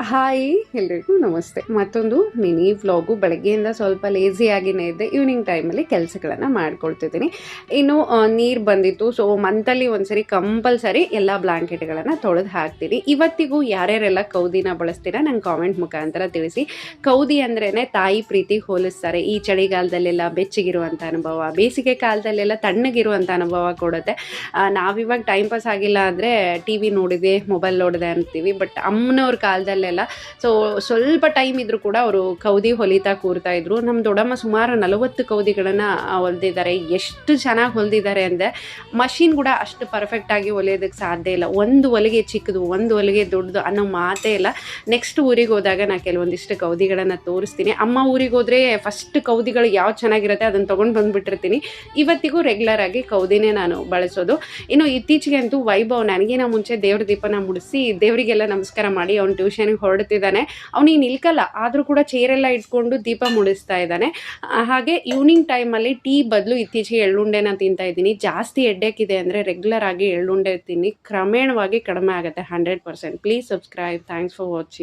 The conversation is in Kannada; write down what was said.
ಹಾಯ್ ಎಲ್ರಿಗೂ ನಮಸ್ತೆ. ಮತ್ತೊಂದು ಮಿನಿ ವ್ಲಾಗು. ಬೆಳಗ್ಗೆಯಿಂದ ಸ್ವಲ್ಪ ಲೇಸಿಯಾಗಿಯೇ ಇದ್ದೆ. ಈವ್ನಿಂಗ್ ಟೈಮಲ್ಲಿ ಕೆಲಸಗಳನ್ನು ಮಾಡ್ಕೊಳ್ತಿದ್ದೀನಿ. ಇನ್ನು ನೀರು ಬಂದಿತ್ತು. ಸೊ ಮಂತಲ್ಲಿ ಒಂದ್ಸರಿ ಕಂಪಲ್ಸರಿ ಎಲ್ಲ ಬ್ಲ್ಯಾಂಕೆಟ್ಗಳನ್ನು ತೊಳೆದು ಹಾಕ್ತೀನಿ. ಇವತ್ತಿಗೂ ಯಾರ್ಯಾರೆಲ್ಲ ಕೌದಿನ ಬಳಸ್ತೀರಾ ನಂಗೆ ಕಾಮೆಂಟ್ ಮುಖಾಂತರ ತಿಳಿಸಿ. ಕೌದಿ ಅಂದ್ರೇ ತಾಯಿ ಪ್ರೀತಿಗೆ ಹೋಲಿಸ್ತಾರೆ. ಈ ಚಳಿಗಾಲದಲ್ಲೆಲ್ಲ ಬೆಚ್ಚಗಿರುವಂಥ ಅನುಭವ, ಬೇಸಿಗೆ ಕಾಲದಲ್ಲೆಲ್ಲ ತಣ್ಣಗಿರುವಂಥ ಅನುಭವ ಕೊಡುತ್ತೆ. ನಾವಿವಾಗ ಟೈಮ್ ಪಾಸ್ ಆಗಿಲ್ಲ ಅಂದರೆ ಟಿ ವಿ ನೋಡಿದೆ, ಮೊಬೈಲ್ ನೋಡಿದೆ ಅಂತೀವಿ. ಬಟ್ ಅಮ್ಮನವ್ರ ಕಾಲದಲ್ಲೆಲ್ಲ ಸೊ ಸ್ವಲ್ಪ ಟೈಮ್ ಇದ್ರೂ ಕೂಡ ಅವರು ಕೌದಿ ಹೊಲಿತಾ ಕೂರ್ತಾ ಇದ್ರು. ನಮ್ಮ ದೊಡ್ಡಮ್ಮ ಸುಮಾರು 40 ಕೌದಿಗಳನ್ನು ಹೊಲ್ದಿದ್ದಾರೆ. ಎಷ್ಟು ಚೆನ್ನಾಗಿ ಹೊಲ್ದಿದ್ದಾರೆ ಅಂದರೆ ಮಷಿನ್ ಕೂಡ ಅಷ್ಟು ಪರ್ಫೆಕ್ಟಾಗಿ ಹೊಲಿಯೋದಕ್ಕೆ ಸಾಧ್ಯ ಇಲ್ಲ. ಒಂದು ಹೊಲಿಗೆ ಚಿಕ್ಕದು, ಒಂದು ಹೊಲಿಗೆ ದೊಡ್ಡದು ಅನ್ನೋ ಮಾತೇ ಇಲ್ಲ. ನೆಕ್ಸ್ಟ್ ಊರಿಗೆ ಹೋದಾಗ ನಾನು ಕೆಲವೊಂದಿಷ್ಟು ಕೌದಿಗಳನ್ನು ತೋರಿಸ್ತೀನಿ. ಅಮ್ಮ ಊರಿಗೆ ಹೋದರೆ ಫಸ್ಟ್ ಕೌದಿಗಳು ಯಾವ್ದು ಚೆನ್ನಾಗಿರುತ್ತೆ ಅದನ್ನು ತೊಗೊಂಡು ಬಂದುಬಿಟ್ಟಿರ್ತೀನಿ. ಇವತ್ತಿಗೂ ರೆಗ್ಯುಲರ್ ಆಗಿ ಕೌದಿನೇ ನಾನು ಬಳಸೋದು. ಇನ್ನು ಇತ್ತೀಚೆಗೆ ಅಂತೂ ವೈಭವ್ ನನಗಿನ ಮುಂಚೆ ದೇವ್ರ ದೀಪನ ಮುಡಿಸಿ ದೇವರಿಗೆಲ್ಲ ನಮಸ್ಕಾರ ಮಾಡಿ ಅವ್ನು ಟ್ಯೂಷನ್ಗೆ ಹೊರಡ್ತಿದ್ದಾನೆ. ಅವನಿಗೆ ನಿಲ್ಕಲ್ಲ, ಆದರೂ ಕೂಡ ಚೇರೆಲ್ಲ ಇಟ್ಕೊಂಡು ದೀಪ ಮುಡಿಸ್ತಾ ಇದ್ದಾನೆ. ಹಾಗೆ ಈವ್ನಿಂಗ್ ಟೈಮಲ್ಲಿ ಟೀ ಬದಲು ಇತ್ತೀಚೆಗೆ ಎಳ್ಳುಂಡೆನ ತಿಂತಾ ಇದ್ದೀನಿ. ಜಾಸ್ತಿ ಹೆಡ್ಡೇಕಿದೆ ಅಂದರೆ ರೆಗ್ಯುಲರ್ ಆಗಿ ಎಳ್ಳುಂಡೆ ತಿನ್ನಿ, ಕ್ರಮೇಣವಾಗಿ ಕಡಿಮೆ ಆಗುತ್ತೆ 100%. Please subscribe. Thanks for watching.